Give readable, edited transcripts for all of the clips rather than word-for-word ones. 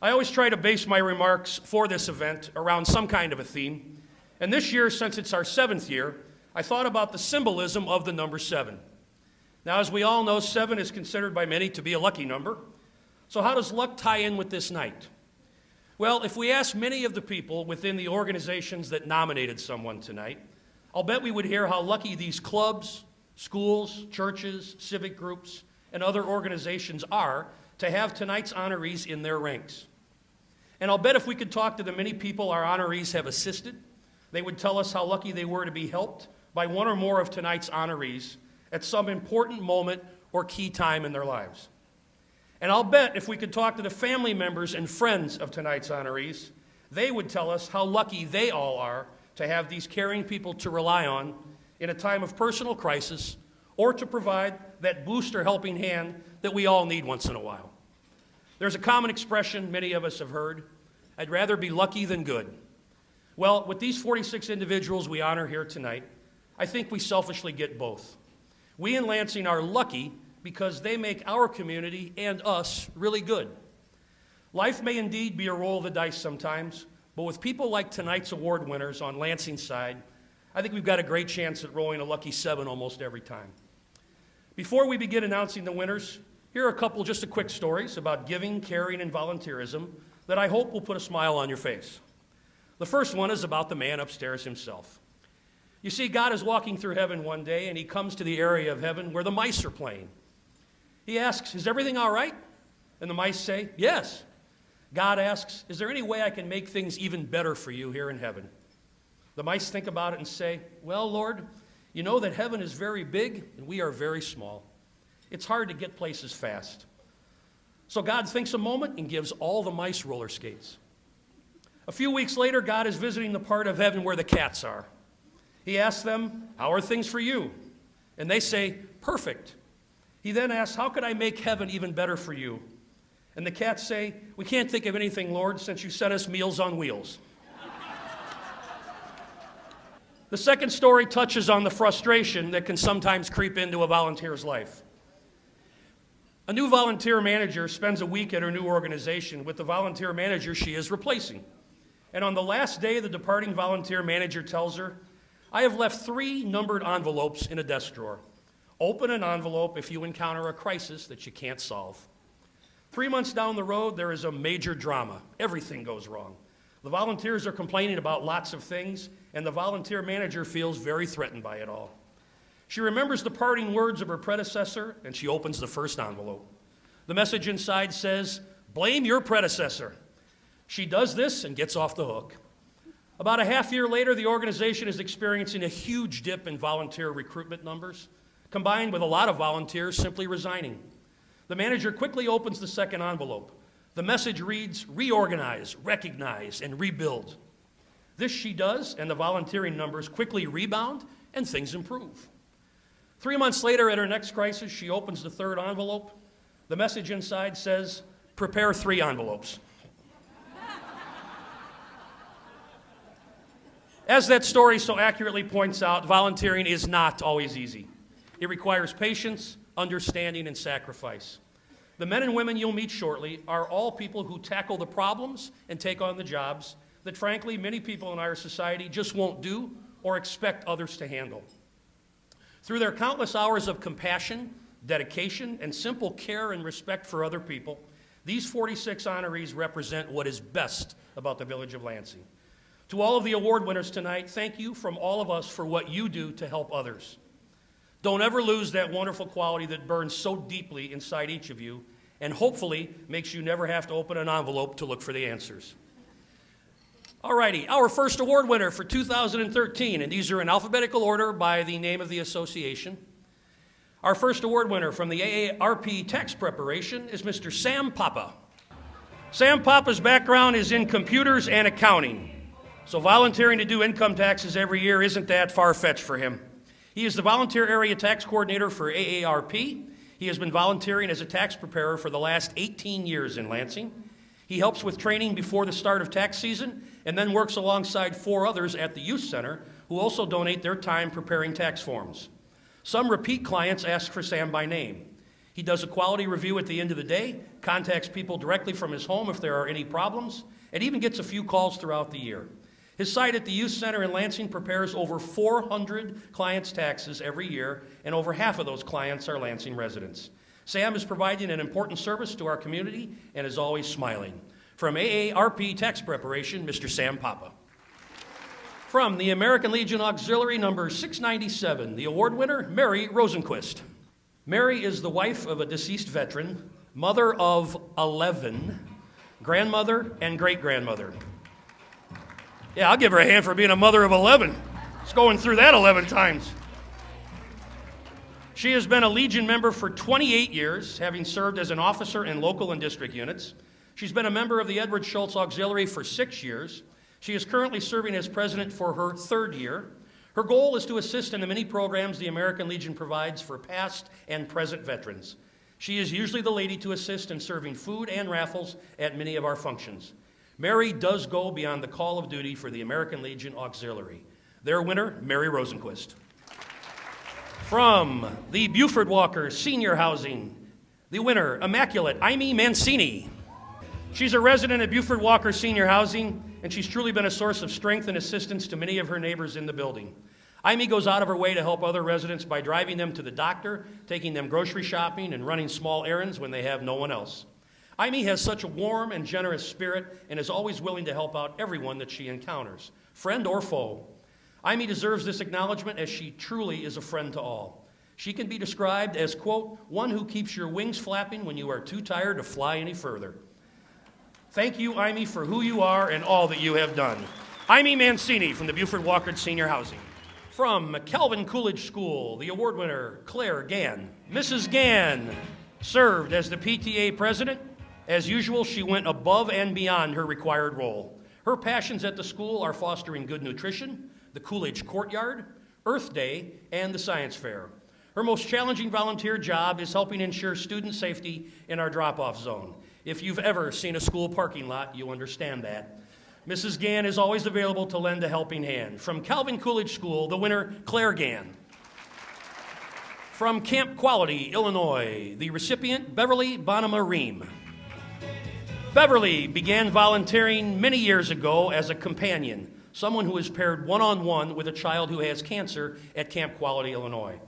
I always try to base my remarks for this event around some kind of a theme. And this year, since it's our 7th year, I thought about the symbolism of the number 7. Now, as we all know, 7 is considered by many to be a lucky number. So how does luck tie in with this night? Well, if we ask many of the people within the organizations that nominated someone tonight, I'll bet we would hear how lucky these clubs, schools, churches, civic groups, and other organizations are to have tonight's honorees in their ranks. And I'll bet if we could talk to the many people our honorees have assisted, they would tell us how lucky they were to be helped by one or more of tonight's honorees at some important moment or key time in their lives. And I'll bet if we could talk to the family members and friends of tonight's honorees, they would tell us how lucky they all are to have these caring people to rely on in a time of personal crisis or to provide that boost or helping hand that we all need once in a while. There's a common expression many of us have heard, I'd rather be lucky than good. Well, with these 46 individuals we honor here tonight, I think we selfishly get both. We in Lansing are lucky because they make our community and us really good. Life may indeed be a roll of the dice sometimes, but with people like tonight's award winners on Lansing's side, I think we've got a great chance at rolling a lucky 7 almost every time. Before we begin announcing the winners, here are a couple just quick stories about giving, caring, and volunteerism that I hope will put a smile on your face. The first one is about the man upstairs himself. You see, God is walking through heaven one day, and he comes to the area of heaven where the mice are playing. He asks, "Is everything all right?" And the mice say, "Yes." God asks, "Is there any way I can make things even better for you here in heaven?" The mice think about it and say, "Well, Lord, you know that heaven is very big and we are very small. It's hard to get places fast." So God thinks a moment and gives all the mice roller skates. A few weeks later, God is visiting the part of heaven where the cats are. He asks them, "How are things for you?" And they say, "Perfect." He then asks, "How could I make heaven even better for you?" And the cats say, "We can't think of anything, Lord, since you sent us Meals on Wheels." The second story touches on the frustration that can sometimes creep into a volunteer's life. A new volunteer manager spends a week at her new organization with the volunteer manager she is replacing. And on the last day, the departing volunteer manager tells her, "I have left 3 numbered envelopes in a desk drawer. Open an envelope if you encounter a crisis that you can't solve." 3 months down the road, there is a major drama. Everything goes wrong. The volunteers are complaining about lots of things, and the volunteer manager feels very threatened by it all. She remembers the parting words of her predecessor, and she opens the first envelope. The message inside says, "Blame your predecessor." She does this and gets off the hook. About a half year later, the organization is experiencing a huge dip in volunteer recruitment numbers, combined with a lot of volunteers simply resigning. The manager quickly opens the second envelope. The message reads, "Reorganize, recognize, and rebuild." This she does, and the volunteering numbers quickly rebound, and things improve. 3 months later, at her next crisis, she opens the third envelope. The message inside says, "Prepare 3 envelopes." As that story so accurately points out, volunteering is not always easy. It requires patience, understanding, and sacrifice. The men and women you'll meet shortly are all people who tackle the problems and take on the jobs that, frankly, many people in our society just won't do or expect others to handle. Through their countless hours of compassion, dedication, and simple care and respect for other people, these 46 honorees represent what is best about the village of Lansing. To all of the award winners tonight, thank you from all of us for what you do to help others. Don't ever lose that wonderful quality that burns so deeply inside each of you and hopefully makes you never have to open an envelope to look for the answers. All righty, our first award winner for 2013, and these are in alphabetical order by the name of the association. Our first award winner from the AARP tax preparation is Mr. Sam Papa. Sam Papa's background is in computers and accounting, so volunteering to do income taxes every year isn't that far-fetched for him. He is the volunteer area tax coordinator for AARP. He has been volunteering as a tax preparer for the last 18 years in Lansing. He helps with training before the start of tax season and then works alongside 4 others at the youth center who also donate their time preparing tax forms. Some repeat clients ask for Sam by name. He does a quality review at the end of the day, contacts people directly from his home if there are any problems, and even gets a few calls throughout the year. His site at the Youth Center in Lansing prepares over 400 clients' taxes every year, and over half of those clients are Lansing residents. Sam is providing an important service to our community and is always smiling. From AARP Tax Preparation, Mr. Sam Papa. From the American Legion Auxiliary number 697, the award winner, Mary Rosenquist. Mary is the wife of a deceased veteran, mother of 11, grandmother and great-grandmother. Yeah, I'll give her a hand for being a mother of 11. It's going through that 11 times. She has been a Legion member for 28 years, having served as an officer in local and district units. She's been a member of the Edward Schultz Auxiliary for 6 years. She is currently serving as president for her 3rd year. Her goal is to assist in the many programs the American Legion provides for past and present veterans. She is usually the lady to assist in serving food and raffles at many of our functions. Mary does go beyond the call of duty for the American Legion Auxiliary. Their winner, Mary Rosenquist. From the Buford Walker Senior Housing, the winner, Immaculate Amy Mancini. She's a resident at Buford Walker Senior Housing, and she's truly been a source of strength and assistance to many of her neighbors in the building. Amy goes out of her way to help other residents by driving them to the doctor, taking them grocery shopping, and running small errands when they have no one else. Amy has such a warm and generous spirit and is always willing to help out everyone that she encounters, friend or foe. Amy deserves this acknowledgement as she truly is a friend to all. She can be described as, quote, one who keeps your wings flapping when you are too tired to fly any further. Thank you, Amy, for who you are and all that you have done. Amy Mancini from the Buford Walker Senior Housing. From Calvin Coolidge School, the award winner, Claire Gann. Mrs. Gann served as the PTA president. As usual, she went above and beyond her required role. Her passions at the school are fostering good nutrition, the Coolidge Courtyard, Earth Day, and the Science Fair. Her most challenging volunteer job is helping ensure student safety in our drop-off zone. If you've ever seen a school parking lot, you understand that. Mrs. Gann is always available to lend a helping hand. From Calvin Coolidge School, the winner, Claire Gann. From Camp Quality, Illinois, the recipient, Beverly Bonema Ream. Beverly began volunteering many years ago as a companion, someone who is paired one-on-one with a child who has cancer at Camp Quality, Illinois.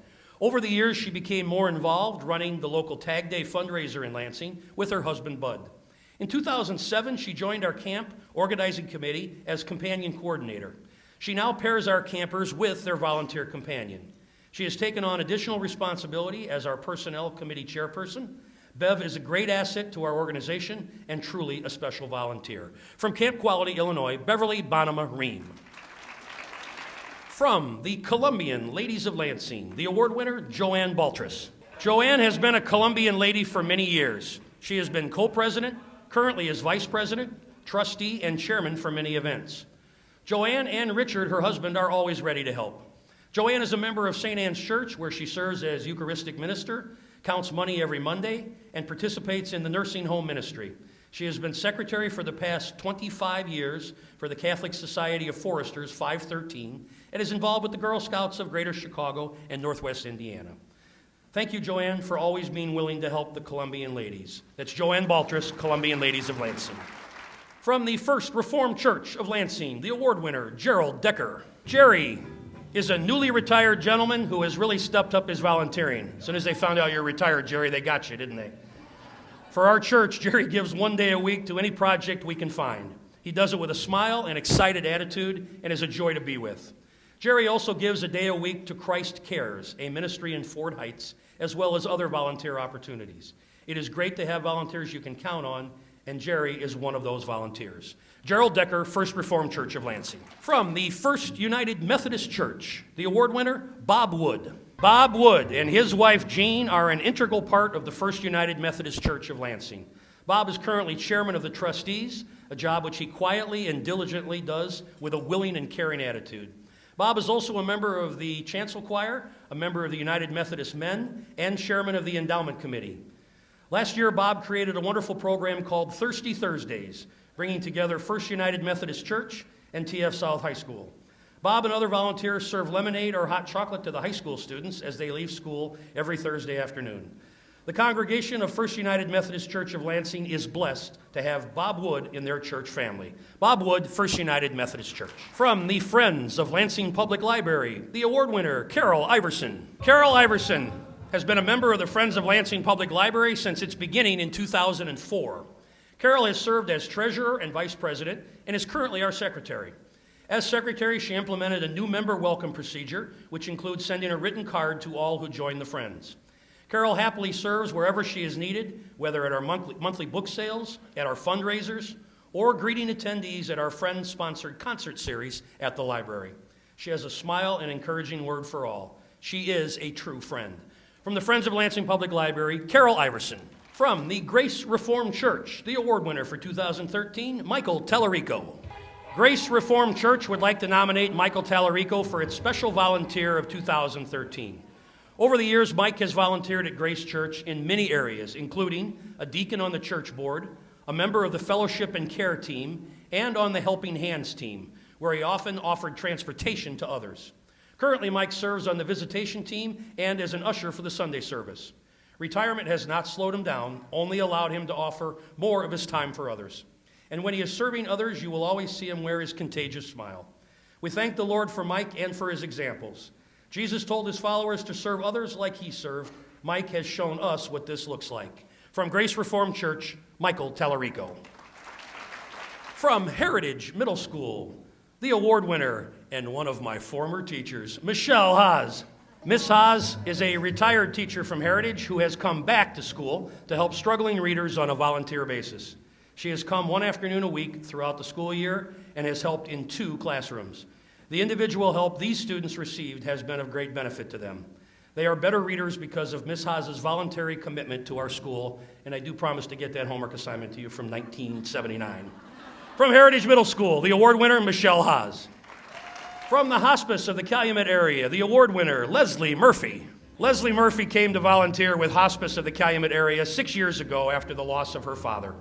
Over the years, she became more involved, running the local Tag Day fundraiser in Lansing with her husband, Bud. In 2007, she joined our camp organizing committee as companion coordinator. She now pairs our campers with their volunteer companion. She has taken on additional responsibility as our personnel committee chairperson. Bev is a great asset to our organization and truly a special volunteer. From Camp Quality, Illinois, Beverly Bonema Ream. From the Columbian Ladies of Lansing, the award winner, Joanne Baltras. Joanne has been a Columbian lady for many years. She has been co-president, currently is vice president, trustee, and chairman for many events. Joanne and Richard, her husband, are always ready to help. Joanne is a member of St. Anne's Church, where she serves as Eucharistic minister, counts money every Monday, and participates in the nursing home ministry. She has been secretary for the past 25 years for the Catholic Society of Foresters, 513, and is involved with the Girl Scouts of Greater Chicago and Northwest Indiana. Thank you, Joanne, for always being willing to help the Columbian ladies. That's Joanne Baltras, Columbian Ladies of Lansing. From the First Reformed Church of Lansing, the award winner, Gerald Decker. Jerry is a newly retired gentleman who has really stepped up his volunteering. As soon as they found out you're retired, Jerry, they got you, didn't they? For our church, Jerry gives 1 day a week to any project we can find. He does it with a smile and excited attitude and is a joy to be with. Jerry also gives a day a week to Christ Cares, a ministry in Ford Heights, as well as other volunteer opportunities. It is great to have volunteers you can count on, and Jerry is one of those volunteers. Gerald Decker, First Reformed Church of Lansing. From the First United Methodist Church, the award winner, Bob Wood. Bob Wood and his wife Jean are an integral part of the First United Methodist Church of Lansing. Bob is currently chairman of the trustees, a job which he quietly and diligently does with a willing and caring attitude. Bob is also a member of the Chancel Choir, a member of the United Methodist Men, and chairman of the Endowment Committee. Last year, Bob created a wonderful program called Thirsty Thursdays, bringing together First United Methodist Church and TF South High School. Bob and other volunteers serve lemonade or hot chocolate to the high school students as they leave school every Thursday afternoon. The congregation of First United Methodist Church of Lansing is blessed to have Bob Wood in their church family. Bob Wood, First United Methodist Church. From the Friends of Lansing Public Library, the award winner, Carol Iverson. Carol Iverson has been a member of the Friends of Lansing Public Library since its beginning in 2004. Carol has served as treasurer and vice president and is currently our secretary. As secretary, she implemented a new member welcome procedure, which includes sending a written card to all who join the Friends. Carol happily serves wherever she is needed, whether at our monthly book sales, at our fundraisers, or greeting attendees at our Friends-sponsored concert series at the library. She has a smile and encouraging word for all. She is a true friend. From the Friends of Lansing Public Library, Carol Iverson. From the Grace Reformed Church, the award winner for 2013, Michael Tallarico. Grace Reformed Church would like to nominate Michael Tallarico for its Special Volunteer of 2013. Over the years, Mike has volunteered at Grace Church in many areas, including a deacon on the church board, a member of the Fellowship and Care team, and on the Helping Hands team, where he often offered transportation to others. Currently, Mike serves on the visitation team and as an usher for the Sunday service. Retirement has not slowed him down, only allowed him to offer more of his time for others. And when he is serving others, you will always see him wear his contagious smile. We thank the Lord for Mike and for his examples. Jesus told his followers to serve others like he served. Mike has shown us what this looks like. From Grace Reformed Church, Michael Tallarico. From Heritage Middle School, the award winner and one of my former teachers, Michelle Haas. Miss Haas is a retired teacher from Heritage who has come back to school to help struggling readers on a volunteer basis. She has come one afternoon a week throughout the school year and has helped in 2 classrooms. The individual help these students received has been of great benefit to them. They are better readers because of Ms. Haas's voluntary commitment to our school, and I do promise to get that homework assignment to you from 1979. From Heritage Middle School, the award winner, Michelle Haas. From the Hospice of the Calumet area, the award winner, Leslie Murphy. Leslie Murphy came to volunteer with Hospice of the Calumet area 6 years ago after the loss of her father.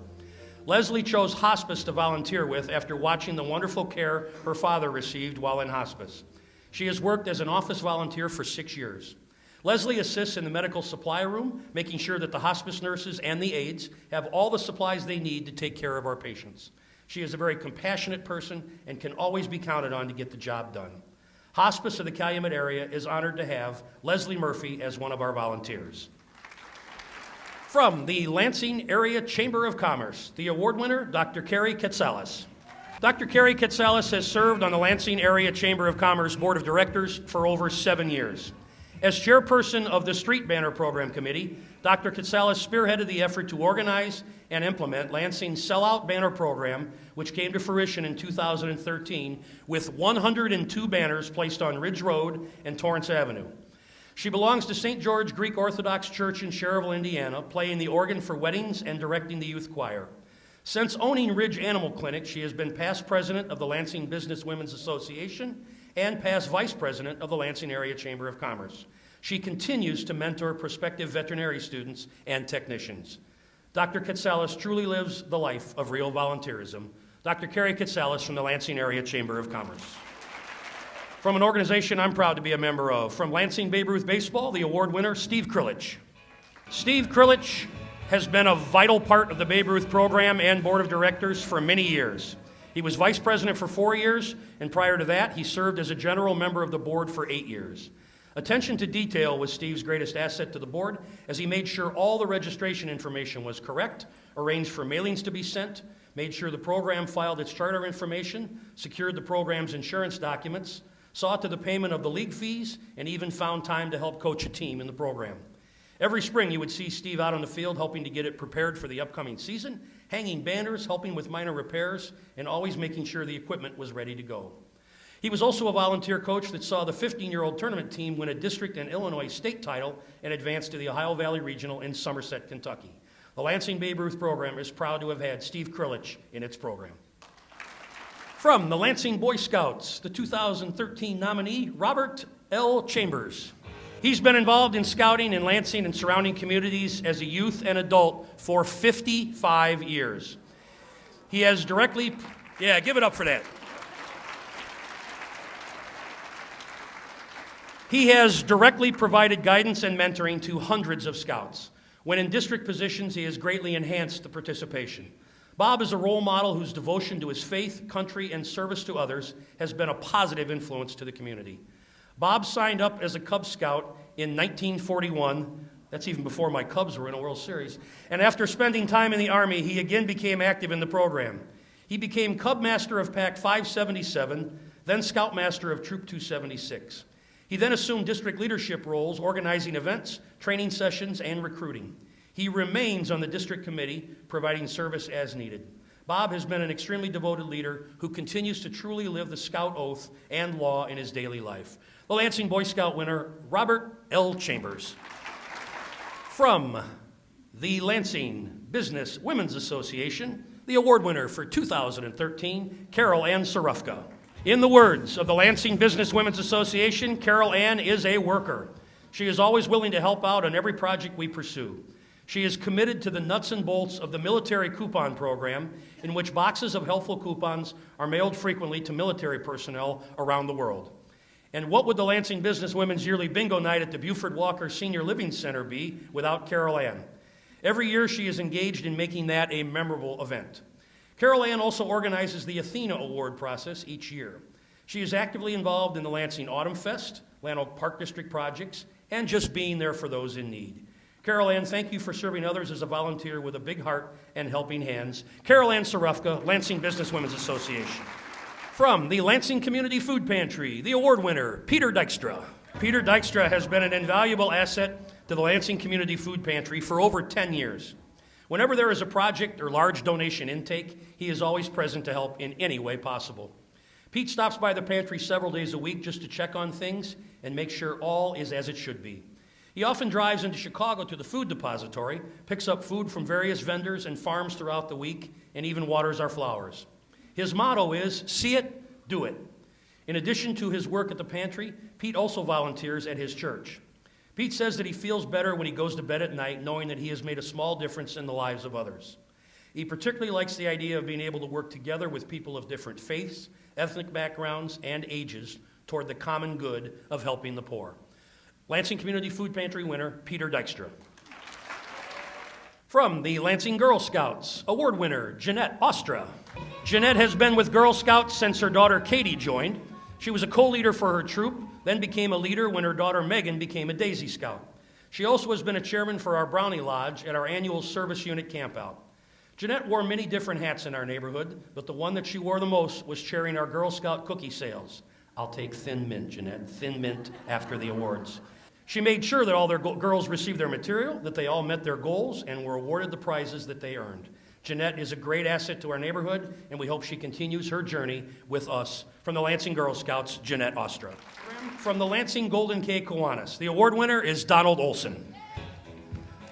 Leslie chose hospice to volunteer with after watching the wonderful care her father received while in hospice. She has worked as an office volunteer for 6 years. Leslie assists in the medical supply room, making sure that the hospice nurses and the aides have all the supplies they need to take care of our patients. She is a very compassionate person and can always be counted on to get the job done. Hospice of the Calumet area is honored to have Leslie Murphy as one of our volunteers. From the Lansing Area Chamber of Commerce, the award winner, Dr. Carrie Katsalis. Dr. Carrie Katsalis has served on the Lansing Area Chamber of Commerce Board of Directors for over 7 years. As chairperson of the Street Banner Program Committee, Dr. Katsalis spearheaded the effort to organize and implement Lansing's Sellout Banner Program, which came to fruition in 2013 with 102 banners placed on Ridge Road and Torrance Avenue. She belongs to St. George Greek Orthodox Church in Cherryville, Indiana, playing the organ for weddings and directing the youth choir. Since owning Ridge Animal Clinic, she has been past president of the Lansing Business Women's Association and past vice president of the Lansing Area Chamber of Commerce. She continues to mentor prospective veterinary students and technicians. Dr. Katsalis truly lives the life of real volunteerism. Dr. Carrie Katsalis from the Lansing Area Chamber of Commerce. From an organization I'm proud to be a member of, from Lansing Babe Ruth Baseball, the award winner, Steve Krilich. Steve Krilich has been a vital part of the Babe Ruth program and board of directors for many years. He was vice president for 4 years, and prior to that, he served as a general member of the board for 8 years. Attention to detail was Steve's greatest asset to the board, as he made sure all the registration information was correct, arranged for mailings to be sent, made sure the program filed its charter information, secured the program's insurance documents, saw to the payment of the league fees, and even found time to help coach a team in the program. Every spring, you would see Steve out on the field helping to get it prepared for the upcoming season, hanging banners, helping with minor repairs, and always making sure the equipment was ready to go. He was also a volunteer coach that saw the 15-year-old tournament team win a district and Illinois state title and advance to the Ohio Valley Regional in Somerset, Kentucky. The Lansing Babe Ruth program is proud to have had Steve Krilich in its program. From the Lansing Boy Scouts, the 2013 nominee, Robert L. Chambers. He's been involved in scouting in Lansing and surrounding communities as a youth and adult for 55 years. He has directly, give it up for that. He has directly provided guidance and mentoring to hundreds of scouts. When in district positions, he has greatly enhanced the participation. Bob is a role model whose devotion to his faith, country, and service to others has been a positive influence to the community. Bob signed up as a Cub Scout in 1941. That's even before my Cubs were in a World Series. And after spending time in the Army, he again became active in the program. He became Cub Master of Pack 577, then Scoutmaster of Troop 276. He then assumed district leadership roles, organizing events, training sessions, and recruiting. He remains on the district committee, providing service as needed. Bob has been an extremely devoted leader who continues to truly live the Scout oath and law in his daily life. The Lansing Boy Scout winner, Robert L. Chambers. From the Lansing Business Women's Association, the award winner for 2013, Carol Ann Sarufka. In the words of the Lansing Business Women's Association, Carol Ann is a worker. She is always willing to help out on every project we pursue. She is committed to the nuts and bolts of the military coupon program, in which boxes of helpful coupons are mailed frequently to military personnel around the world. And what would the Lansing Business Women's Yearly Bingo Night at the Buford Walker Senior Living Center be without Carol Ann? Every year she is engaged in making that a memorable event. Carol Ann also organizes the Athena Award process each year. She is actively involved in the Lansing Autumn Fest, Lanark Park District projects, and just being there for those in need. Carol Ann, thank you for serving others as a volunteer with a big heart and helping hands. Carol Ann Sarufka, Lansing Business Women's Association. From the Lansing Community Food Pantry, the award winner, Peter Dykstra. Peter Dykstra has been an invaluable asset to the Lansing Community Food Pantry for over 10 years. Whenever there is a project or large donation intake, he is always present to help in any way possible. Pete stops by the pantry several days a week just to check on things and make sure all is as it should be. He often drives into Chicago to the food depository, picks up food from various vendors and farms throughout the week, and even waters our flowers. His motto is, see it, do it. In addition to his work at the pantry, Pete also volunteers at his church. Pete says that he feels better when he goes to bed at night knowing that he has made a small difference in the lives of others. He particularly likes the idea of being able to work together with people of different faiths, ethnic backgrounds, and ages toward the common good of helping the poor. Lansing Community Food Pantry winner, Peter Dykstra. From the Lansing Girl Scouts, award winner, Jeanette Ostra. Jeanette has been with Girl Scouts since her daughter Katie joined. She was a co-leader for her troop, then became a leader when her daughter Megan became a Daisy Scout. She also has been a chairman for our Brownie Lodge at our annual service unit campout. Jeanette wore many different hats in our neighborhood, but the one that she wore the most was chairing our Girl Scout cookie sales. I'll take Thin Mint, Jeanette, Thin Mint after the awards. She made sure that all their girls received their material, that they all met their goals, and were awarded the prizes that they earned. Jeanette is a great asset to our neighborhood, and we hope she continues her journey with us. From the Lansing Girl Scouts, Jeanette Ostra. From the Lansing Golden K Kiwanis, the award winner is Donald Olson.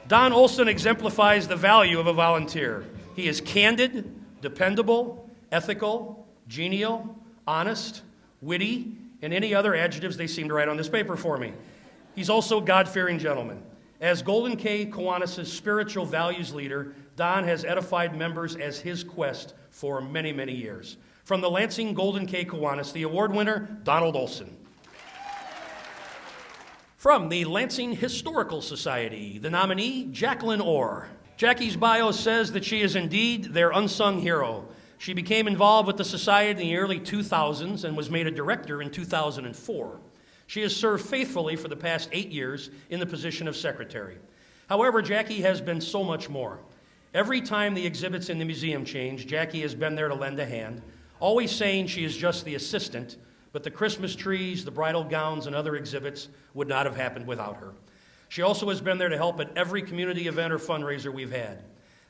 Don Olson exemplifies the value of a volunteer. He is candid, dependable, ethical, genial, honest, witty, and any other adjectives they seem to write on this paper for me. He's also a God-fearing gentleman. As Golden K Kiwanis' spiritual values leader, Don has edified members as his quest for many, many years. From the Lansing Golden K Kiwanis, the award winner, Donald Olson. From the Lansing Historical Society, the nominee, Jacqueline Orr. Jackie's bio says that she is indeed their unsung hero. She became involved with the society in the early 2000s and was made a director in 2004. She has served faithfully for the past 8 years in the position of secretary. However, Jackie has been so much more. Every time the exhibits in the museum change, Jackie has been there to lend a hand, always saying she is just the assistant, but the Christmas trees, the bridal gowns, and other exhibits would not have happened without her. She also has been there to help at every community event or fundraiser we've had.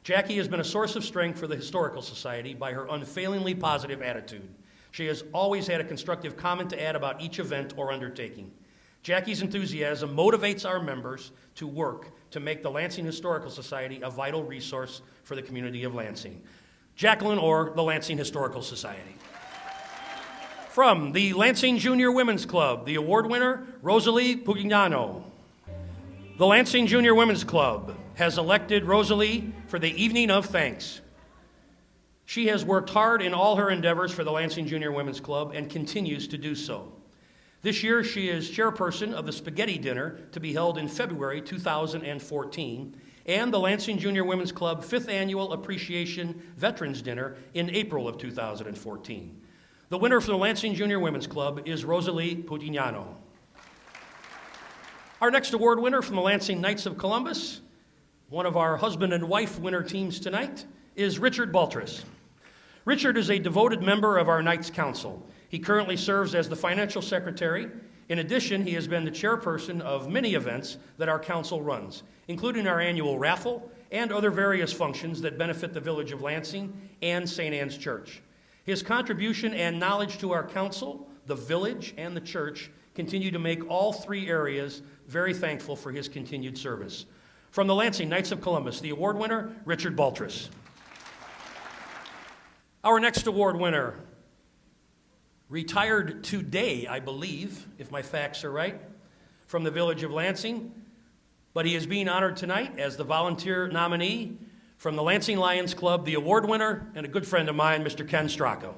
Jackie has been a source of strength for the Historical Society by her unfailingly positive attitude. She has always had a constructive comment to add about each event or undertaking. Jackie's enthusiasm motivates our members to work to make the Lansing Historical Society a vital resource for the community of Lansing. Jacqueline Orr, the Lansing Historical Society. From the Lansing Junior Women's Club, the award winner, Rosalie Pugliano. The Lansing Junior Women's Club has elected Rosalie for the Evening of Thanks. She has worked hard in all her endeavors for the Lansing Junior Women's Club and continues to do so. This year, she is chairperson of the spaghetti dinner to be held in February 2014 and the Lansing Junior Women's Club 5th Annual Appreciation Veterans Dinner in April of 2014. The winner for the Lansing Junior Women's Club is Rosalie Putignano. Our next award winner from the Lansing Knights of Columbus, one of our husband and wife winner teams tonight, is Richard Baltras. Richard is a devoted member of our Knights Council. He currently serves as the financial secretary. In addition, he has been the chairperson of many events that our council runs, including our annual raffle and other various functions that benefit the village of Lansing and St. Anne's Church. His contribution and knowledge to our council, the village, and the church continue to make all three areas very thankful for his continued service. From the Lansing Knights of Columbus, the award winner, Richard Baltras. Our next award winner, retired today, I believe, if my facts are right, from the village of Lansing, but he is being honored tonight as the volunteer nominee from the Lansing Lions Club, the award winner, and a good friend of mine, Mr. Ken Stracco.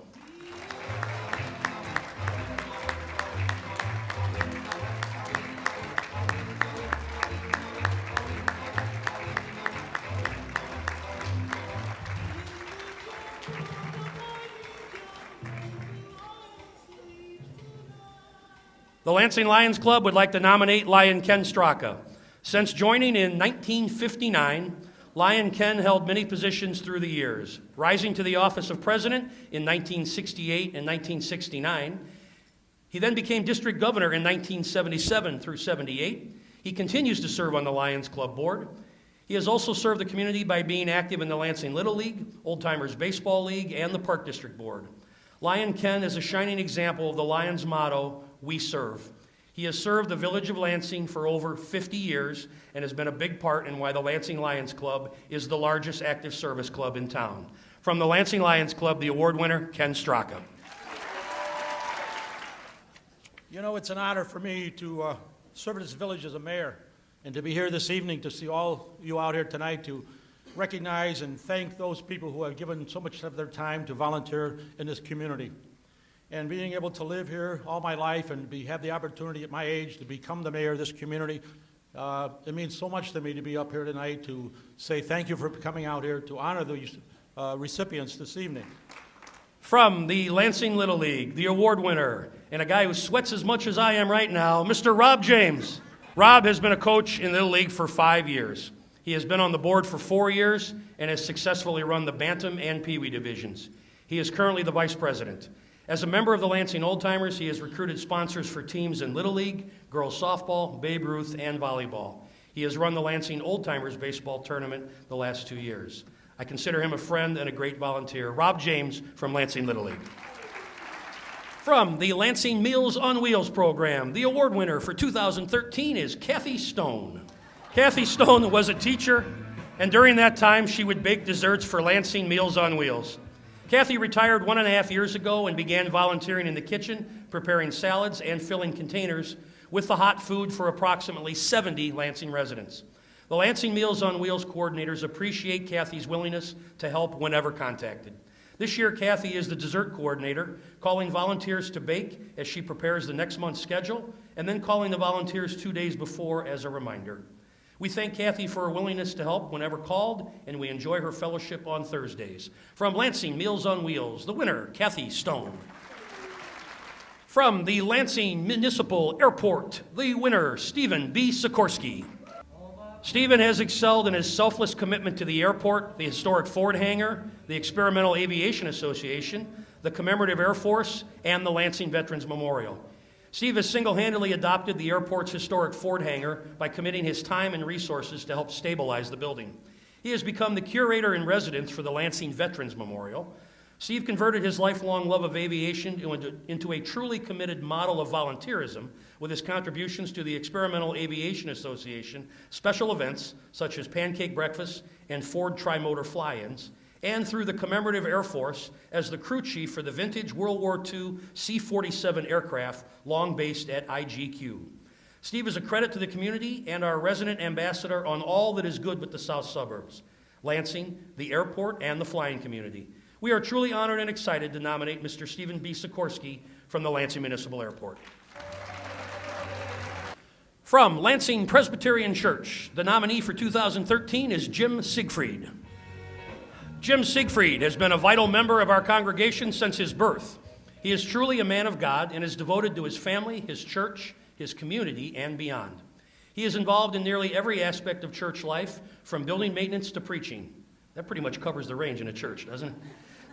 The Lansing Lions Club would like to nominate Lion Ken Stracco. Since joining in 1959, Lion Ken held many positions through the years, rising to the office of president in 1968 and 1969. He then became district governor in 1977 through 78. He continues to serve on the Lions Club board. He has also served the community by being active in the Lansing Little League, Old Timers Baseball League, and the Park District Board. Lion Ken is a shining example of the Lions motto, "We serve." He has served the village of Lansing for over 50 years and has been a big part in why the Lansing Lions Club is the largest active service club in town. From the Lansing Lions Club, the award winner, Ken Stracco. You know, it's an honor for me to serve in this village as a mayor and to be here this evening to see all you out here tonight to recognize and thank those people who have given so much of their time to volunteer in this community. And being able to live here all my life and have the opportunity at my age to become the mayor of this community, it means so much to me to be up here tonight to say thank you for coming out here to honor the recipients this evening. From the Lansing Little League, the award winner, and a guy who sweats as much as I am right now, Mr. Rob James. Rob has been a coach in the Little League for 5 years. He has been on the board for 4 years and has successfully run the Bantam and Pee Wee divisions. He is currently the vice president. As a member of the Lansing Old Timers, he has recruited sponsors for teams in Little League, girls softball, Babe Ruth, and volleyball. He has run the Lansing Old Timers baseball tournament the last 2 years. I consider him a friend and a great volunteer. Rob James from Lansing Little League. From the Lansing Meals on Wheels program, the award winner for 2013 is Kathy Stone. Kathy Stone was a teacher, and during that time, she would bake desserts for Lansing Meals on Wheels. Kathy retired 1.5 years ago and began volunteering in the kitchen, preparing salads and filling containers with the hot food for approximately 70 Lansing residents. The Lansing Meals on Wheels coordinators appreciate Kathy's willingness to help whenever contacted. This year, Kathy is the dessert coordinator, calling volunteers to bake as she prepares the next month's schedule, and then calling the volunteers 2 days before as a reminder. We thank Kathy for her willingness to help whenever called, and we enjoy her fellowship on Thursdays. From Lansing Meals on Wheels, the winner, Kathy Stone. From the Lansing Municipal Airport, the winner, Stephen B. Sikorsky. Stephen has excelled in his selfless commitment to the airport, the historic Ford hangar, the Experimental Aviation Association, the Commemorative Air Force, and the Lansing Veterans Memorial. Steve has single-handedly adopted the airport's historic Ford hangar by committing his time and resources to help stabilize the building. He has become the curator in residence for the Lansing Veterans Memorial. Steve converted his lifelong love of aviation into a truly committed model of volunteerism with his contributions to the Experimental Aviation Association, special events such as pancake breakfasts and Ford tri-motor fly-ins, and through the Commemorative Air Force as the crew chief for the vintage World War II C-47 aircraft long based at IGQ. Steve is a credit to the community and our resident ambassador on all that is good with the south suburbs, Lansing, the airport, and the flying community. We are truly honored and excited to nominate Mr. Stephen B. Sikorsky from the Lansing Municipal Airport. From Lansing Presbyterian Church, the nominee for 2013 is Jim Siegfried. Jim Siegfried has been a vital member of our congregation since his birth. He is truly a man of God and is devoted to his family, his church, his community, and beyond. He is involved in nearly every aspect of church life, from building maintenance to preaching. That pretty much covers the range in a church, doesn't it?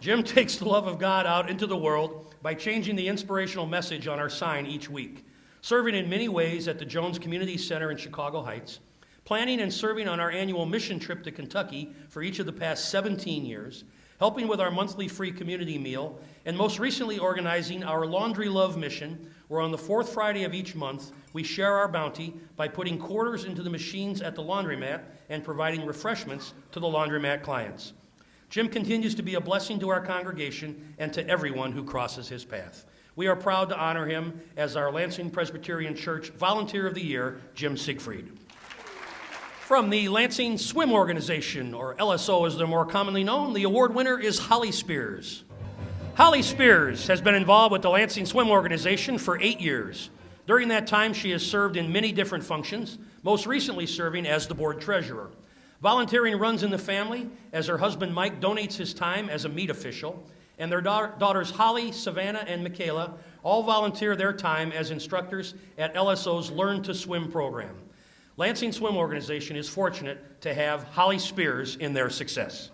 Jim takes the love of God out into the world by changing the inspirational message on our sign each week, serving in many ways at the Jones Community Center in Chicago Heights, planning and serving on our annual mission trip to Kentucky for each of the past 17 years, helping with our monthly free community meal, and most recently organizing our Laundry Love mission, where on the fourth Friday of each month, we share our bounty by putting quarters into the machines at the laundromat and providing refreshments to the laundromat clients. Jim continues to be a blessing to our congregation and to everyone who crosses his path. We are proud to honor him as our Lansing Presbyterian Church Volunteer of the Year, Jim Siegfried. From the Lansing Swim Organization, or LSO as they're more commonly known, the award winner is Holly Spears. Holly Spears has been involved with the Lansing Swim Organization for 8 years. During that time, she has served in many different functions, most recently serving as the board treasurer. Volunteering runs in the family as her husband Mike donates his time as a meat official, and their daughters Holly, Savannah, and Michaela all volunteer their time as instructors at LSO's Learn to Swim program. Lansing Swim Organization is fortunate to have Holly Spears in their success.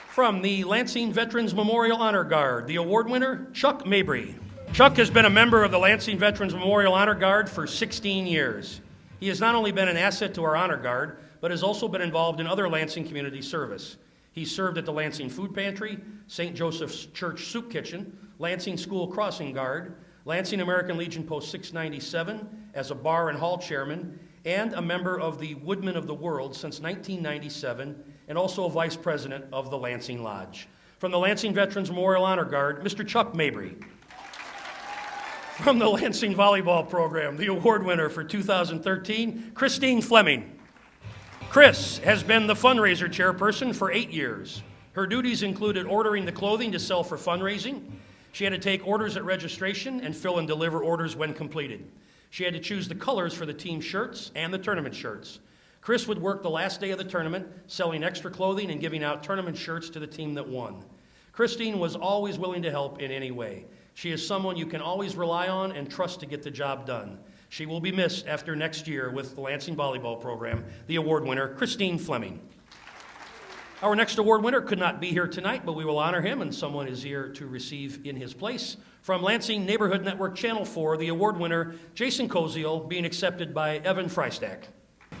From the Lansing Veterans Memorial Honor Guard, the award winner, Chuck Mabry. Chuck has been a member of the Lansing Veterans Memorial Honor Guard for 16 years. He has not only been an asset to our Honor Guard, but has also been involved in other Lansing community service. He served at the Lansing Food Pantry, St. Joseph's Church Soup Kitchen, Lansing School Crossing Guard, Lansing American Legion Post 697 as a bar and hall chairman, and a member of the Woodmen of the World since 1997, and also a vice president of the Lansing Lodge. From the Lansing Veterans Memorial Honor Guard, Mr. Chuck Mabry. From the Lansing Volleyball Program, the award winner for 2013, Christine Fleming. Chris has been the fundraiser chairperson for 8 years. Her duties included ordering the clothing to sell for fundraising. She had to take orders at registration and fill and deliver orders when completed. She had to choose the colors for the team shirts and the tournament shirts. Chris would work the last day of the tournament, selling extra clothing and giving out tournament shirts to the team that won. Christine was always willing to help in any way. She is someone you can always rely on and trust to get the job done. She will be missed after next year with the Lansing Volleyball Program, the award winner, Christine Fleming. Our next award winner could not be here tonight, but we will honor him, and someone is here to receive in his place. From Lansing Neighborhood Network Channel 4, the award winner, Jason Koziel, being accepted by Evan Freistack.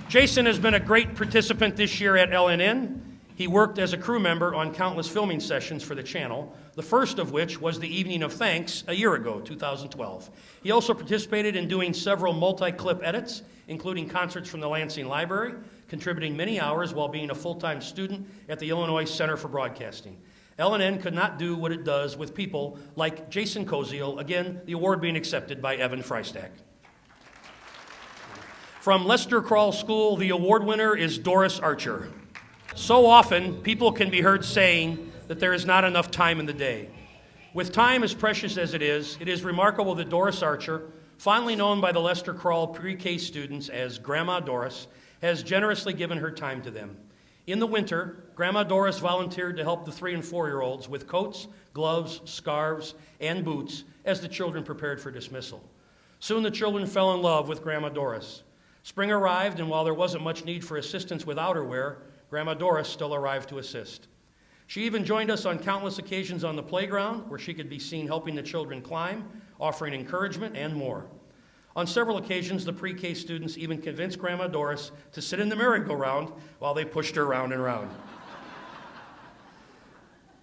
Jason has been a great participant this year at LNN. He worked as a crew member on countless filming sessions for the channel, the first of which was the Evening of Thanks a year ago, 2012. He also participated in doing several multi-clip edits, including concerts from the Lansing Library, contributing many hours while being a full-time student at the Illinois Center for Broadcasting. LNN could not do what it does with people like Jason Koziel, again, the award being accepted by Evan Freistack. From Lester Crawl School, the award winner is Doris Archer. So often, people can be heard saying that there is not enough time in the day. With time as precious as it is remarkable that Doris Archer, fondly known by the Lester Crawl pre-K students as Grandma Doris, has generously given her time to them. In the winter, Grandma Doris volunteered to help the 3- and 4-year-olds with coats, gloves, scarves, and boots as the children prepared for dismissal. Soon the children fell in love with Grandma Doris. Spring arrived, and while there wasn't much need for assistance with outerwear, Grandma Doris still arrived to assist. She even joined us on countless occasions on the playground, where she could be seen helping the children climb, offering encouragement, and more. On several occasions, the pre-K students even convinced Grandma Doris to sit in the merry-go-round while they pushed her round and round.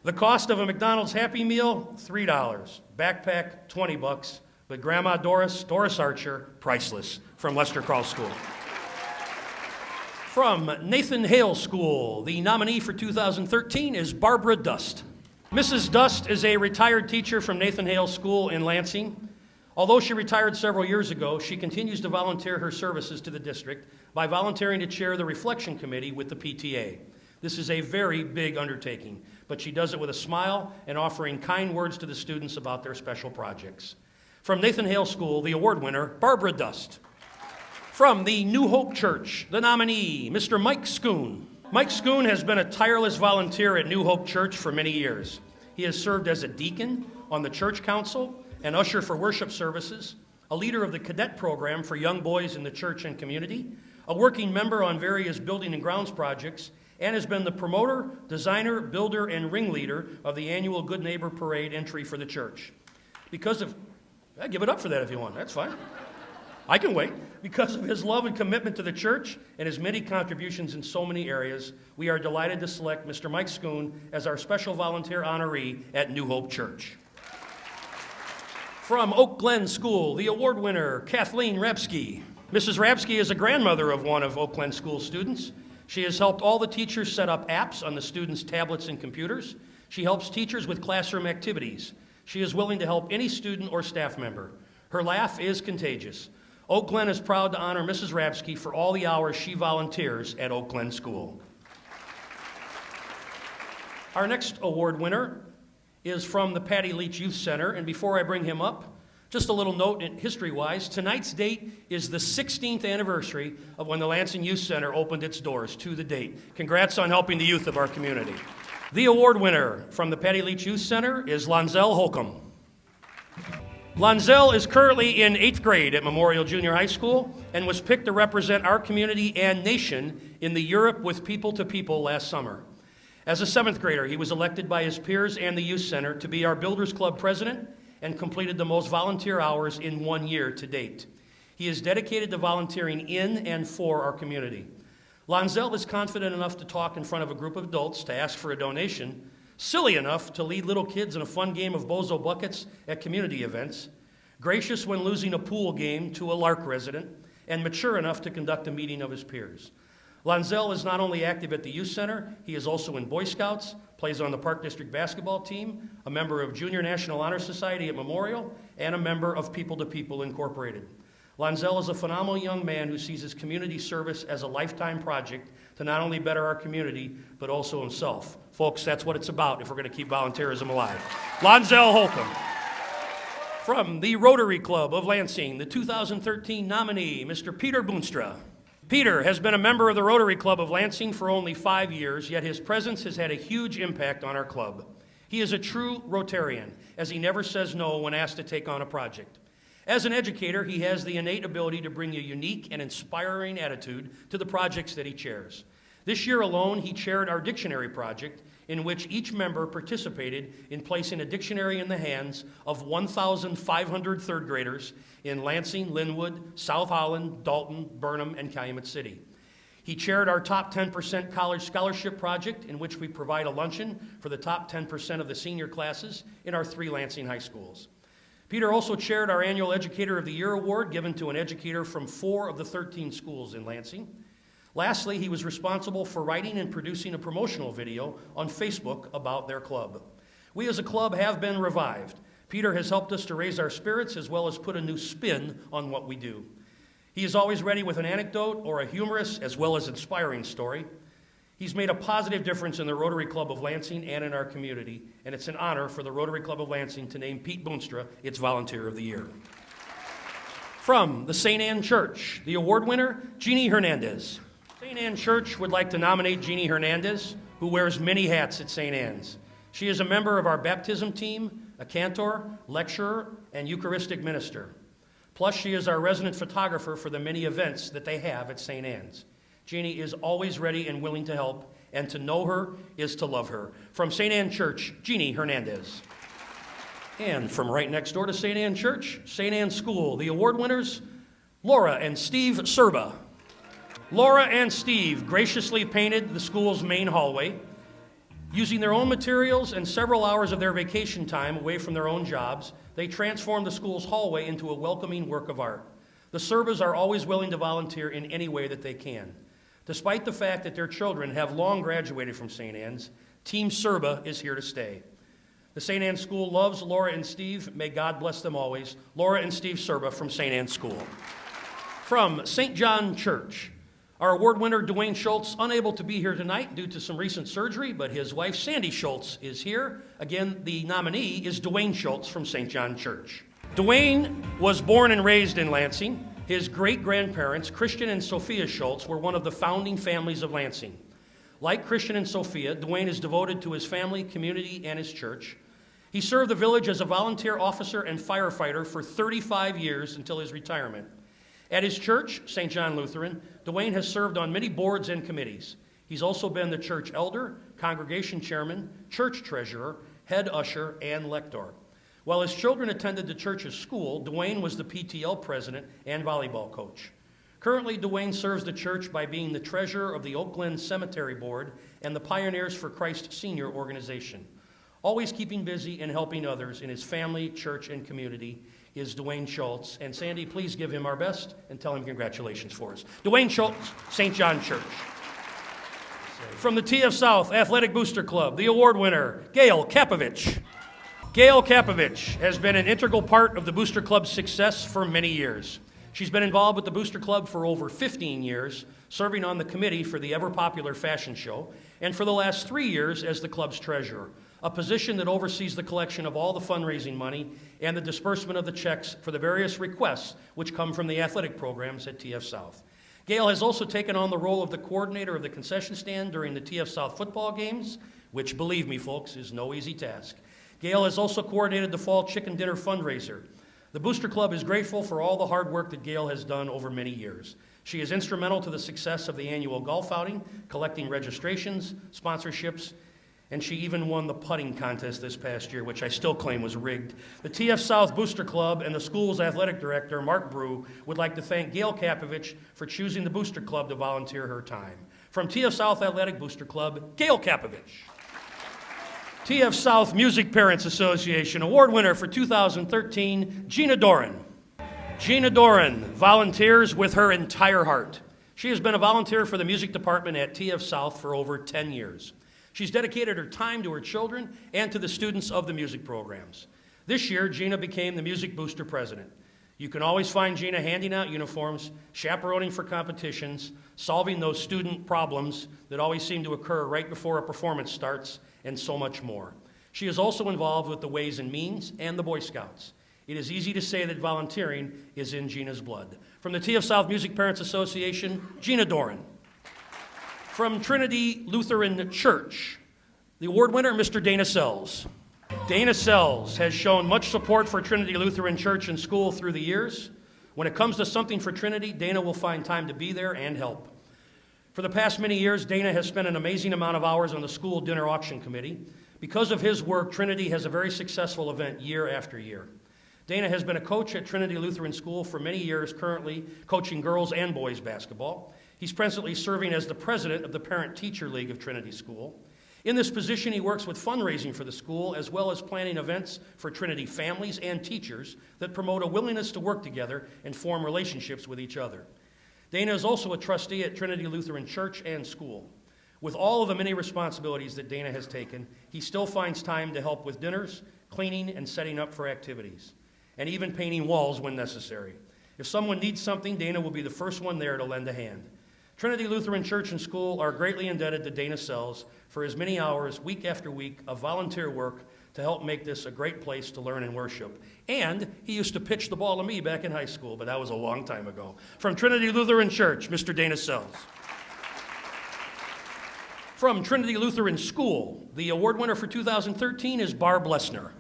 The cost of a McDonald's Happy Meal, $3. Backpack, $20. But Grandma Doris Archer, priceless. From Lester Crawl School. From Nathan Hale School, the nominee for 2013 is Barbara Dust. Mrs. Dust is a retired teacher from Nathan Hale School in Lansing. Although she retired several years ago, she continues to volunteer her services to the district by volunteering to chair the Reflection Committee with the PTA. This is a very big undertaking, but she does it with a smile and offering kind words to the students about their special projects. From Nathan Hale School, the award winner, Barbara Dust. From the New Hope Church, the nominee, Mr. Mike Schoon. Mike Schoon has been a tireless volunteer at New Hope Church for many years. He has served as a deacon on the church council, an usher for worship services, a leader of the cadet program for young boys in the church and community, a working member on various building and grounds projects, and has been the promoter, designer, builder, and ringleader of the annual Good Neighbor Parade entry for the church. Give it up for that if you want, that's fine. I can wait. Because of his love and commitment to the church and his many contributions in so many areas, we are delighted to select Mr. Mike Schoon as our special volunteer honoree at New Hope Church. From Oak Glen School, the award winner, Kathleen Rapsky. Mrs. Rapsky is a grandmother of one of Oak Glen School students. She has helped all the teachers set up apps on the students' tablets and computers. She helps teachers with classroom activities. She is willing to help any student or staff member. Her laugh is contagious. Oak Glen is proud to honor Mrs. Rapsky for all the hours she volunteers at Oak Glen School. Our next award winner is from the Patty Leach Youth Center, and before I bring him up, just a little note history-wise, tonight's date is the 16th anniversary of when the Lansing Youth Center opened its doors to the date. Congrats on helping the youth of our community. The award winner from the Patty Leach Youth Center is Lonzel Holcomb. Lonzel is currently in 8th grade at Memorial Junior High School and was picked to represent our community and nation in the Europe with People to People last summer. As a 7th grader, he was elected by his peers and the Youth Center to be our Builders Club president and completed the most volunteer hours in 1 year to date. He is dedicated to volunteering in and for our community. Lonzel is confident enough to talk in front of a group of adults to ask for a donation, silly enough to lead little kids in a fun game of bozo buckets at community events, gracious when losing a pool game to a Lark resident, and mature enough to conduct a meeting of his peers. Lonzel is not only active at the Youth Center, he is also in Boy Scouts, plays on the Park District basketball team, a member of Junior National Honor Society at Memorial, and a member of People to People Incorporated. Lonzel is a phenomenal young man who sees his community service as a lifetime project to not only better our community, but also himself. Folks, that's what it's about if we're going to keep volunteerism alive. Lonzel Holcomb. From the Rotary Club of Lansing, the 2013 nominee, Mr. Peter Boonstra. Peter has been a member of the Rotary Club of Lansing for only 5 years, yet his presence has had a huge impact on our club. He is a true Rotarian, as he never says no when asked to take on a project. As an educator, he has the innate ability to bring a unique and inspiring attitude to the projects that he chairs. This year alone, he chaired our dictionary project, in which each member participated in placing a dictionary in the hands of 1,500 third graders in Lansing, Linwood, South Holland, Dalton, Burnham, and Calumet City. He chaired our Top 10% College Scholarship Project, in which we provide a luncheon for the top 10% of the senior classes in our 3 Lansing high schools. Peter also chaired our annual Educator of the Year award, given to an educator from 4 of the 13 schools in Lansing. Lastly, he was responsible for writing and producing a promotional video on Facebook about their club. We as a club have been revived. Peter has helped us to raise our spirits as well as put a new spin on what we do. He is always ready with an anecdote or a humorous as well as inspiring story. He's made a positive difference in the Rotary Club of Lansing and in our community, and it's an honor for the Rotary Club of Lansing to name Pete Boonstra its Volunteer of the Year. From the St. Anne Church, the award winner, Jeannie Hernandez. St. Anne Church would like to nominate Jeannie Hernandez, who wears many hats at St. Anne's. She is a member of our baptism team, a cantor, lecturer, and Eucharistic minister. Plus, she is our resident photographer for the many events that they have at St. Anne's. Jeannie is always ready and willing to help, and to know her is to love her. From St. Anne Church, Jeannie Hernandez. And from right next door to St. Anne Church, St. Anne School, the award winners, Laura and Steve Serba. Laura and Steve graciously painted the school's main hallway. Using their own materials and several hours of their vacation time away from their own jobs, they transformed the school's hallway into a welcoming work of art. The Serbas are always willing to volunteer in any way that they can. Despite the fact that their children have long graduated from St. Anne's, Team Serba is here to stay. The St. Anne School loves Laura and Steve. May God bless them always. Laura and Steve Serba from St. Anne School. From St. John Church, our award winner, Dwayne Schultz, unable to be here tonight due to some recent surgery, but his wife, Sandy Schultz, is here. Again, the nominee is Dwayne Schultz from St. John Church. Dwayne was born and raised in Lansing. His great-grandparents, Christian and Sophia Schultz, were one of the founding families of Lansing. Like Christian and Sophia, Dwayne is devoted to his family, community, and his church. He served the village as a volunteer officer and firefighter for 35 years until his retirement. At his church, St. John Lutheran, Dwayne has served on many boards and committees. He's also been the church elder, congregation chairman, church treasurer, head usher, and lector. While his children attended the church's school, Dwayne was the PTL president and volleyball coach. Currently, Dwayne serves the church by being the treasurer of the Oak Glen Cemetery Board and the Pioneers for Christ Senior organization. Always keeping busy and helping others in his family, church, and community is Dwayne Schultz. And Sandy, please give him our best and tell him congratulations for us. Dwayne Schultz, St. John Church. From the TF South Athletic Booster Club, the award winner, Gail Kapovich. Gail Kapovich has been an integral part of the Booster Club's success for many years. She's been involved with the Booster Club for over 15 years, serving on the committee for the ever-popular fashion show, and for the last 3 years as the club's treasurer, a position that oversees the collection of all the fundraising money and the disbursement of the checks for the various requests which come from the athletic programs at TF South. Gail has also taken on the role of the coordinator of the concession stand during the TF South football games, which, believe me, folks, is no easy task. Gail has also coordinated the fall chicken dinner fundraiser. The Booster Club is grateful for all the hard work that Gail has done over many years. She is instrumental to the success of the annual golf outing, collecting registrations, sponsorships, and she even won the putting contest this past year, which I still claim was rigged. The TF South Booster Club and the school's athletic director, Mark Brew, would like to thank Gail Kapovich for choosing the Booster Club to volunteer her time. From TF South Athletic Booster Club, Gail Kapovich. TF South Music Parents Association award winner for 2013, Gina Doran. Gina Doran volunteers with her entire heart. She has been a volunteer for the music department at TF South for over 10 years. She's dedicated her time to her children and to the students of the music programs. This year, Gina became the Music Booster president. You can always find Gina handing out uniforms, chaperoning for competitions, solving those student problems that always seem to occur right before a performance starts, and so much more. She is also involved with the Ways and Means and the Boy Scouts. It is easy to say that volunteering is in Gina's blood. From the TF South Music Parents Association, Gina Doran. From Trinity Lutheran Church, the award winner, Mr. Dana Sells. Dana Sells has shown much support for Trinity Lutheran Church and School through the years. When it comes to something for Trinity, Dana will find time to be there and help. For the past many years, Dana has spent an amazing amount of hours on the school dinner auction committee. Because of his work, Trinity has a very successful event year after year. Dana has been a coach at Trinity Lutheran School for many years, currently coaching girls and boys basketball. He's presently serving as the president of the Parent-Teacher League of Trinity School. In this position, he works with fundraising for the school, as well as planning events for Trinity families and teachers that promote a willingness to work together and form relationships with each other. Dana is also a trustee at Trinity Lutheran Church and School. With all of the many responsibilities that Dana has taken, he still finds time to help with dinners, cleaning, and setting up for activities, and even painting walls when necessary. If someone needs something, Dana will be the first one there to lend a hand. Trinity Lutheran Church and School are greatly indebted to Dana Sells for his many hours, week after week, of volunteer work to help make this a great place to learn and worship. And he used to pitch the ball to me back in high school, but that was a long time ago. From Trinity Lutheran Church, Mr. Dana Sells. From Trinity Lutheran School, the award winner for 2013 is Barb Lesner.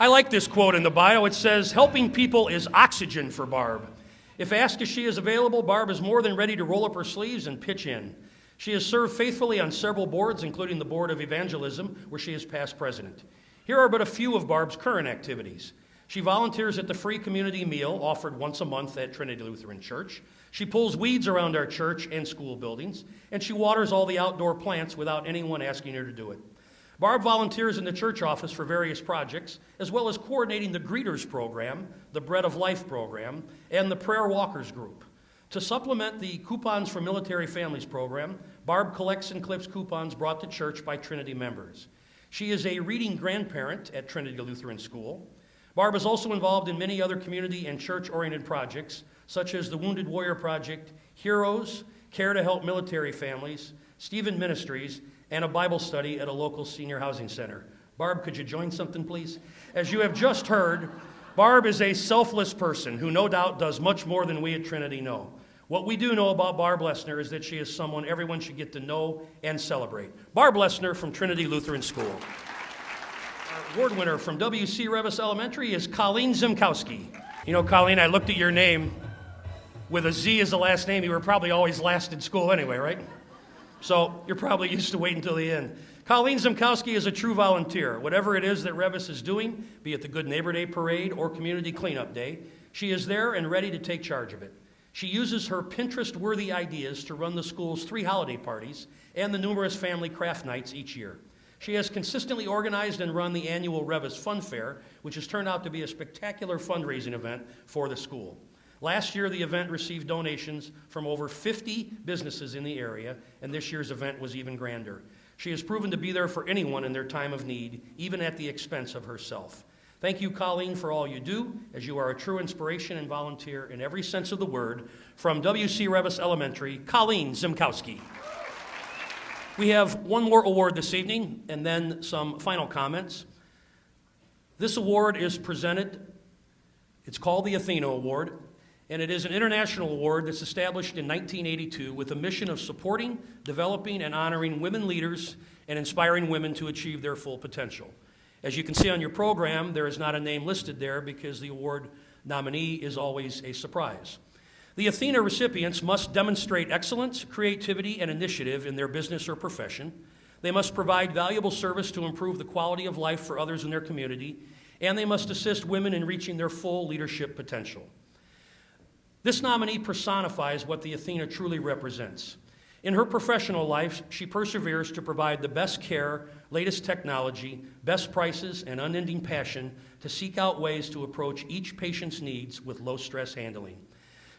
I like this quote in the bio. It says, "Helping people is oxygen for Barb. If asked if she is available, Barb is more than ready to roll up her sleeves and pitch in. She has served faithfully on several boards, including the Board of Evangelism, where she is past president. Here are but a few of Barb's current activities. She volunteers at the free community meal offered once a month at Trinity Lutheran Church. She pulls weeds around our church and school buildings, and she waters all the outdoor plants without anyone asking her to do it. Barb volunteers in the church office for various projects, as well as coordinating the Greeters program, the Bread of Life program, and the Prayer Walkers group. To supplement the Coupons for Military Families program, Barb collects and clips coupons brought to church by Trinity members. She is a reading grandparent at Trinity Lutheran School. Barb is also involved in many other community and church-oriented projects, such as the Wounded Warrior Project, Heroes, Care to Help Military Families, Stephen Ministries, and a Bible study at a local senior housing center. Barb, could you join something, please? As you have just heard, Barb is a selfless person who no doubt does much more than we at Trinity know. What we do know about Barb Lesnar is that she is someone everyone should get to know and celebrate. Barb Lesnar from Trinity Lutheran School. Our award winner from W.C. Revis Elementary is Colleen Zimkowski. You know, Colleen, I looked at your name. With a Z as the last name, you were probably always last in school anyway, right? So you're probably used to waiting until the end. Colleen Zimkowski is a true volunteer. Whatever it is that Revis is doing, be it the Good Neighbor Day Parade or Community Cleanup Day, she is there and ready to take charge of it. She uses her Pinterest-worthy ideas to run the school's 3 holiday parties and the numerous family craft nights each year. She has consistently organized and run the annual Revis Fun Fair, which has turned out to be a spectacular fundraising event for the school. Last year, the event received donations from over 50 businesses in the area, and this year's event was even grander. She has proven to be there for anyone in their time of need, even at the expense of herself. Thank you, Colleen, for all you do, as you are a true inspiration and volunteer in every sense of the word. From W.C. Revis Elementary, Colleen Zimkowski. We have one more award this evening, and then some final comments. This award is presented, it's called the Athena Award, and it is an international award that's established in 1982 with a mission of supporting, developing, and honoring women leaders and inspiring women to achieve their full potential. As you can see on your program, there is not a name listed there because the award nominee is always a surprise. The Athena recipients must demonstrate excellence, creativity, and initiative in their business or profession. They must provide valuable service to improve the quality of life for others in their community, and they must assist women in reaching their full leadership potential. This nominee personifies what the Athena truly represents. In her professional life, she perseveres to provide the best care, latest technology, best prices, and unending passion to seek out ways to approach each patient's needs with low-stress handling.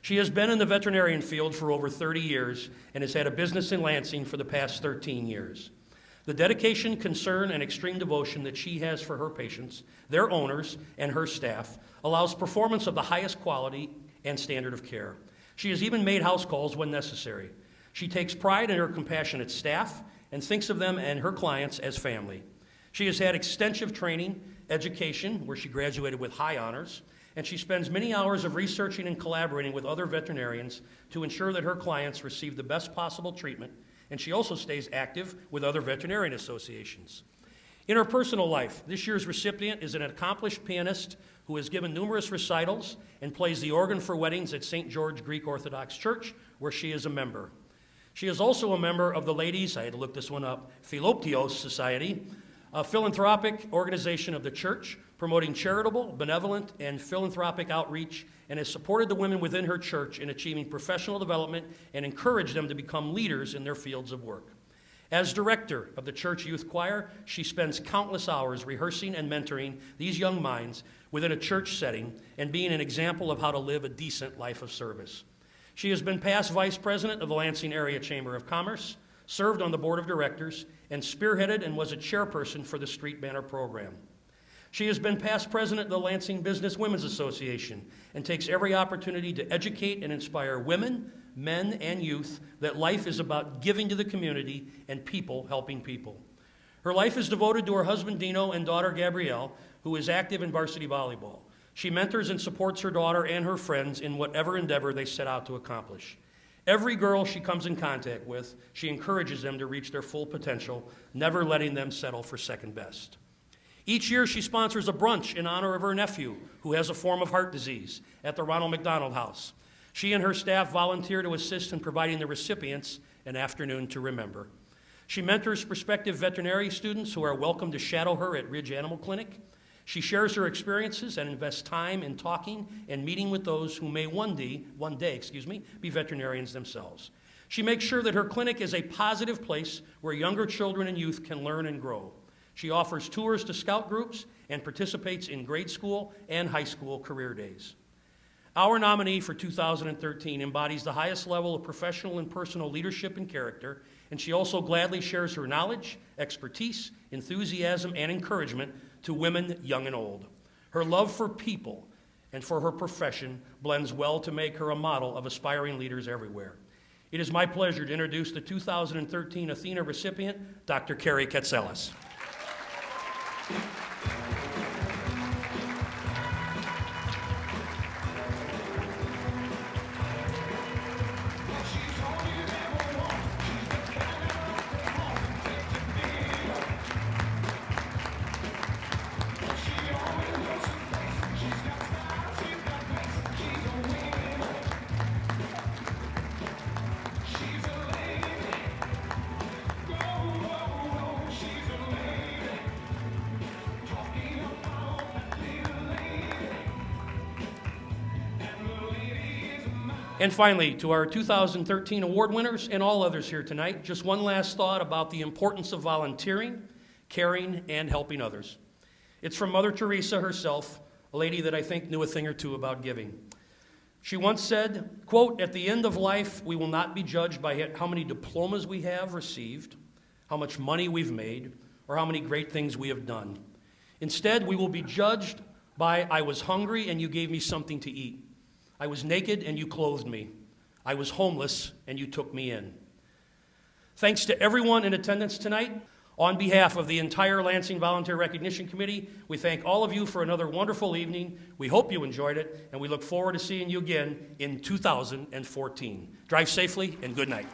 She has been in the veterinarian field for over 30 years and has had a business in Lansing for the past 13 years. The dedication, concern, and extreme devotion that she has for her patients, their owners, and her staff allows performance of the highest quality and standard of care. She has even made house calls when necessary. She takes pride in her compassionate staff and thinks of them and her clients as family. She has had extensive training, education, where she graduated with high honors, and she spends many hours of researching and collaborating with other veterinarians to ensure that her clients receive the best possible treatment, and she also stays active with other veterinarian associations. In her personal life, this year's recipient is an accomplished pianist who has given numerous recitals and plays the organ for weddings at St. George Greek Orthodox Church, where she is a member. She is also a member of the Ladies, I had to look this one up, Philoptios Society, a philanthropic organization of the church promoting charitable, benevolent, and philanthropic outreach, and has supported the women within her church in achieving professional development and encouraged them to become leaders in their fields of work. As director of the church youth choir, she spends countless hours rehearsing and mentoring these young minds within a church setting and being an example of how to live a decent life of service. She has been past vice president of the Lansing Area Chamber of Commerce, served on the board of directors, and spearheaded and was a chairperson for the Street Banner program. She has been past president of the Lansing Business Women's Association and takes every opportunity to educate and inspire women, men, and youth that life is about giving to the community and people helping people. Her life is devoted to her husband Dino and daughter Gabrielle, who is active in varsity volleyball. She mentors and supports her daughter and her friends in whatever endeavor they set out to accomplish. Every girl she comes in contact with, she encourages them to reach their full potential, never letting them settle for second best. Each year, she sponsors a brunch in honor of her nephew, who has a form of heart disease, at the Ronald McDonald House. She and her staff volunteer to assist in providing the recipients an afternoon to remember. She mentors prospective veterinary students who are welcome to shadow her at Ridge Animal Clinic. She shares her experiences and invests time in talking and meeting with those who may one day, be veterinarians themselves. She makes sure that her clinic is a positive place where younger children and youth can learn and grow. She offers tours to scout groups and participates in grade school and high school career days. Our nominee for 2013 embodies the highest level of professional and personal leadership and character, and she also gladly shares her knowledge, expertise, enthusiasm, and encouragement to women young and old. Her love for people and for her profession blends well to make her a model of aspiring leaders everywhere. It is my pleasure to introduce the 2013 Athena recipient, Dr. Carrie Katselis. And finally, to our 2013 award winners and all others here tonight, just one last thought about the importance of volunteering, caring, and helping others. It's from Mother Teresa herself, a lady that I think knew a thing or two about giving. She once said, quote, "At the end of life, we will not be judged by how many diplomas we have received, how much money we've made, or how many great things we have done. Instead, we will be judged by, I was hungry and you gave me something to eat. I was naked and you clothed me. I was homeless and you took me in." Thanks to everyone in attendance tonight. On behalf of the entire Lansing Volunteer Recognition Committee, we thank all of you for another wonderful evening. We hope you enjoyed it, and we look forward to seeing you again in 2014. Drive safely and good night.